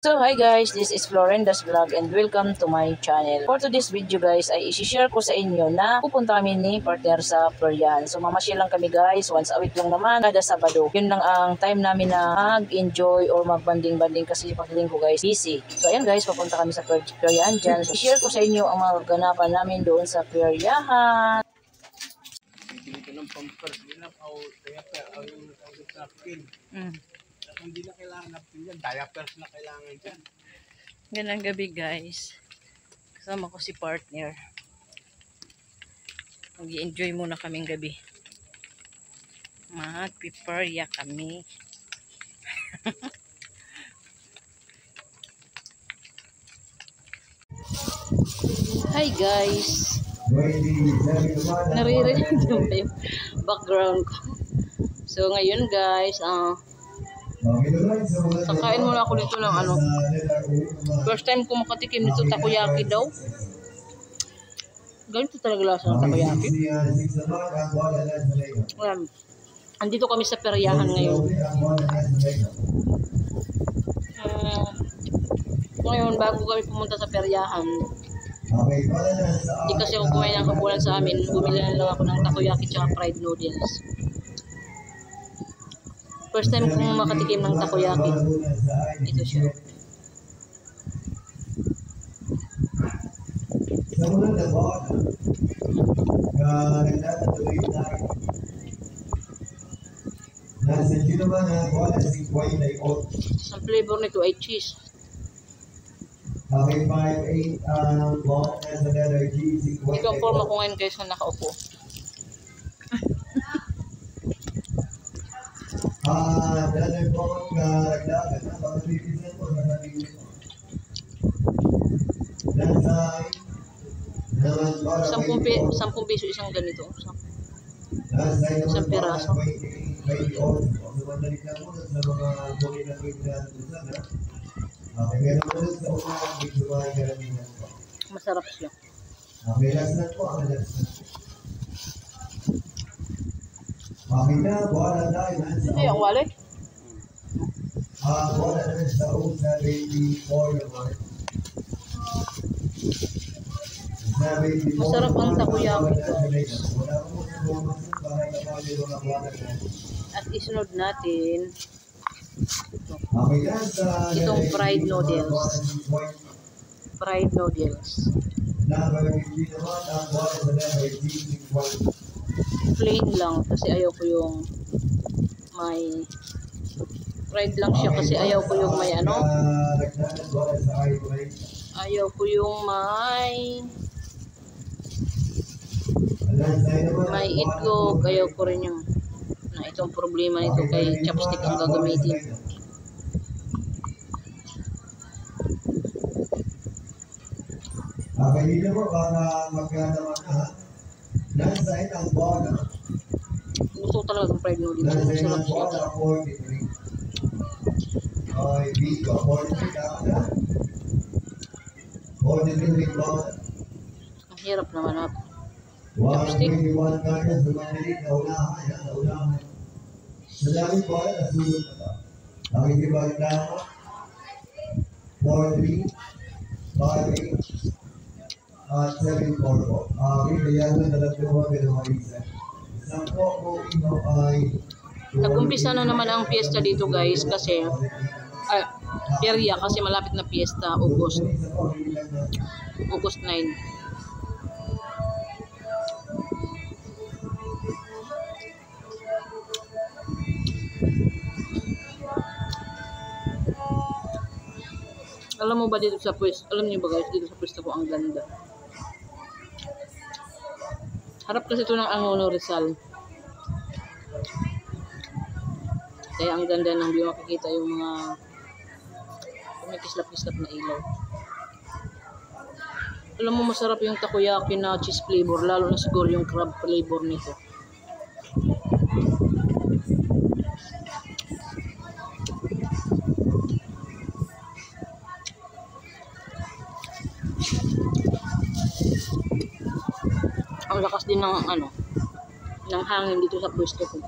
So hi guys, this is Florenda's Vlog and welcome to my channel. For today's video guys ay isi-share ko sa inyo na pupunta kami ni partner sa Florian. So mamasyal lang kami guys, once a week lang naman, kada Sabado. Yun lang ang time namin na mag-enjoy or mag-banding-banding kasi pagdating ko guys busy. So ayan guys, papunta kami sa Florian dyan. So i-share ko sa inyo ang mga ganapan namin doon sa Florian. Ito ng pampers nila o diaper o yung napkin. Hindi na kailangan napkin yan, diapers na kailangan dyan. Ganang gabi guys. Kasama ko si partner. Mag-i-enjoy muna kaming gabi. Magpiparya kami. Hi guys. Naririnig nyo ba yung background ko? So ngayon guys, kakain muna ako dito ng first time ko makatikim nito takoyaki daw. Ganito talaga lasa ng takoyaki. Andito kami sa peryahan ngayon. Ngayon bago kami pumunta sa peryahan, hindi kasi ako kumain ng kabulan sa amin. Bumili na lang ako ng takoyaki tsaka fried noodles. First time kong makatikim ng takoyaki. Ito siya. Ang flavor nito ay cheese. Ito ang forma ko ngayon guys na nakaupo. Sampung piso isang ganito. Isang piraso. Masarap siya. Ito yung wallet. Masarap ang takoyaki guys. At isunod natin itong fried noodles. Fried noodles. Plain lang kasi ayaw ko yung may fried lang siya kasi ayaw ko yung may ayaw ko yung may itlog, ayaw ko rin yung itong problema nito kay chopstick ang gagamitin. Dito po para magkanaman na nasa itang bola. Gusto ko talaga ng fried noodles. Masarap siya. Ay, biko, 43 dapat na. 43 bola. Ang hirap naman na chopstick. chopstick. Sa daming bola, nasulot na ba? Ang itibag na 43, 58, at 7 po. Kaya na dalagdawa ng mga isa. Isang po ino ay Nag-umpisa na naman ang piyesta dito guys kasi perya kasi malapit na piyesta, August 9. Alam mo ba dito sa pwesto, alam niyo ba guys, dito sa pwesto ko ang ganda. Harap kasi ito ng Angono Rizal. Kaya ang ganda ng view, makikita yung mga kumikislap-kislap na ilaw. Alam mo masarap yung takoyaki na cheese flavor, lalo na siguro yung crab flavor nito. Ang lakas din ng ng hangin dito sa pwesto ko.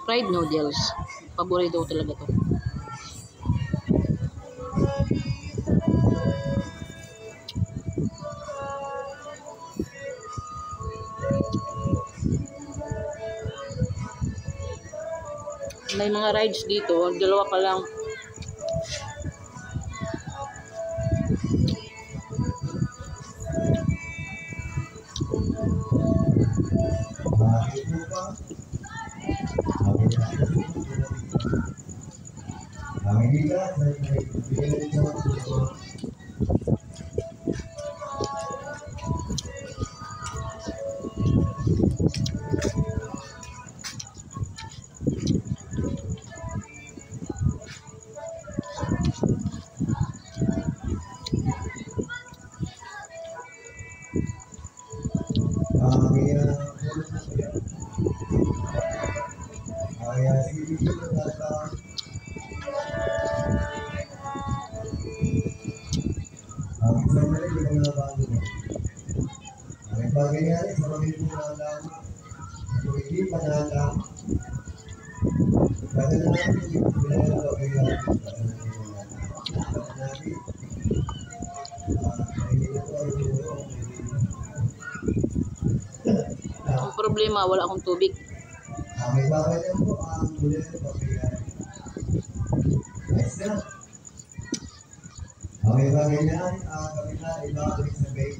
Fried noodles. Paborito ko talaga to. May mga rides dito, dalawa pa lang. Ang problema, wala akong tubig. May babayan po ang bulan ng pabayaan. Nice na. May babayan ang kapitan ay babalik sa bay.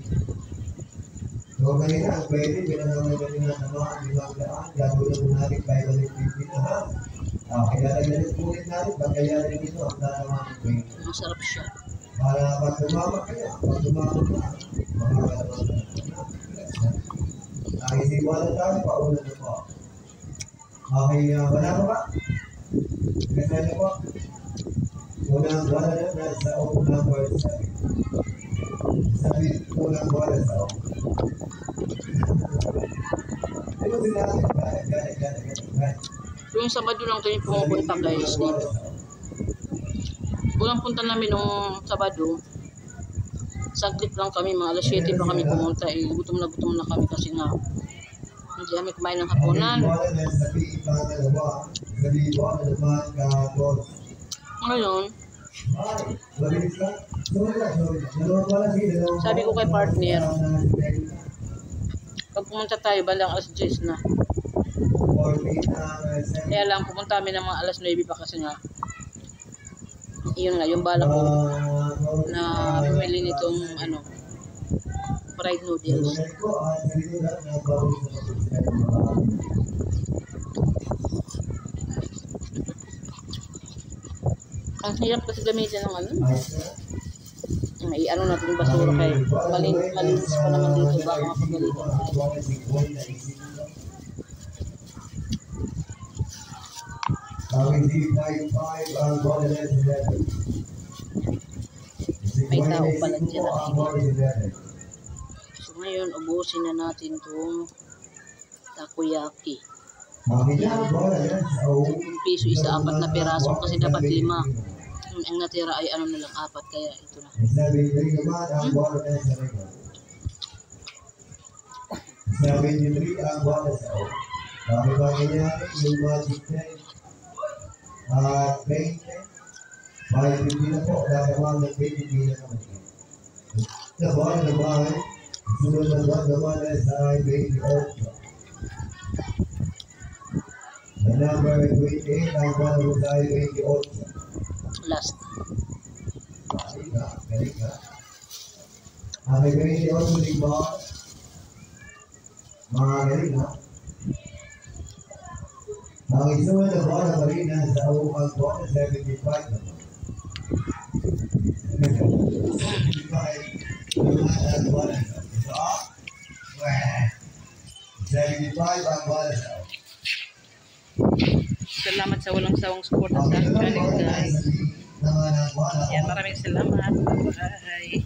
So, kanina, ang pwede, pinanawag na rin ang mga ibang daan, gagawin mo natin 550 na ha. Kaya nagalit ulit natin, bagayarin ito ang dalawa ng bay. Masarap siya. Para pag tumama kayo, pag tumama ka, makakalaman na. Isiwala tayo, pauna na po. Okay, wala pa ba? Kasi na po. Unang wala na sa number 7. Sabi, unang wala sa o. Ano sila? Gana. Yung Sabado lang tayo pumupunta guys dito. Unang punta namin nung Sabado, saglit lang kami, mga alas 7 pa kami pumunta. Gutom na kami kasi nga hindi kami kumain ng hapunan. Ngayon, sabi ko kay partner, pag pumunta tayo, balang alas 10 na. Kaya lang, pumunta kami ng mga alas 9 pa kasi nga, yun nga, yung bala ko na bumili nitong fried noodles. Ang hirap kasi gamitin ng i-ano natin yung basura kay malinis pa naman dito ba makapagalitan tayo. May tao pala dyan nakikita. So ngayon, ubusin na natin itong takoyaki. 1 piso isa, 4 na piraso kasi dapat 5. Ang natira ay na lang 4, kaya ito na. Number 28 ang buwan mo tayo 28. Last. Galing ka. Ang 28 di ba? Mga galing ha? Ang isunod na buwan na marina sa umang buwan na 75 naman. 75 ang buwan na ito. 75 ang buwan na ito. Salamat sa walang sawang suporta sa channel guys. Yan, maraming salamat. Bye.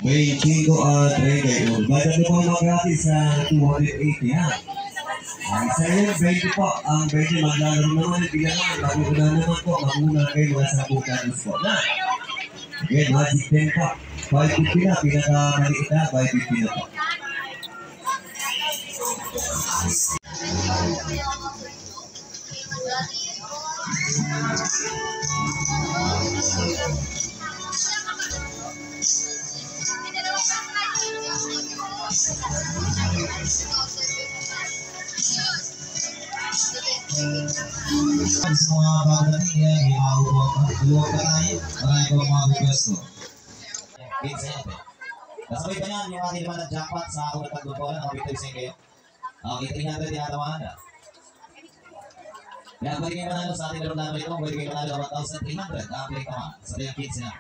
May chico at reggae. Madami po mag-gratis sa 280 ha. Sa inyo, 20 po. Ang 20 maglalaro naman. Bigyan naman. Magmuna naman po. Magmuna kayo mga sabukan po na. Again, magic 10 po. 550 na. Pinaka-maliit na. 550 na po. Sa mga bago natin, imahuwag pa tayo. Marami pa mga pwesto. Kids na yan. Kasabay pa yan, yung ating naman ng jackpot sa ako na taglupuan. Ako Victor Singh kayo. Okay, 300 tinatawahan na. Kaya pwede kayo manalo sa ating laro na ito. Pwede kayo manalo 1,300. Apply ka man. Sa yung kids na.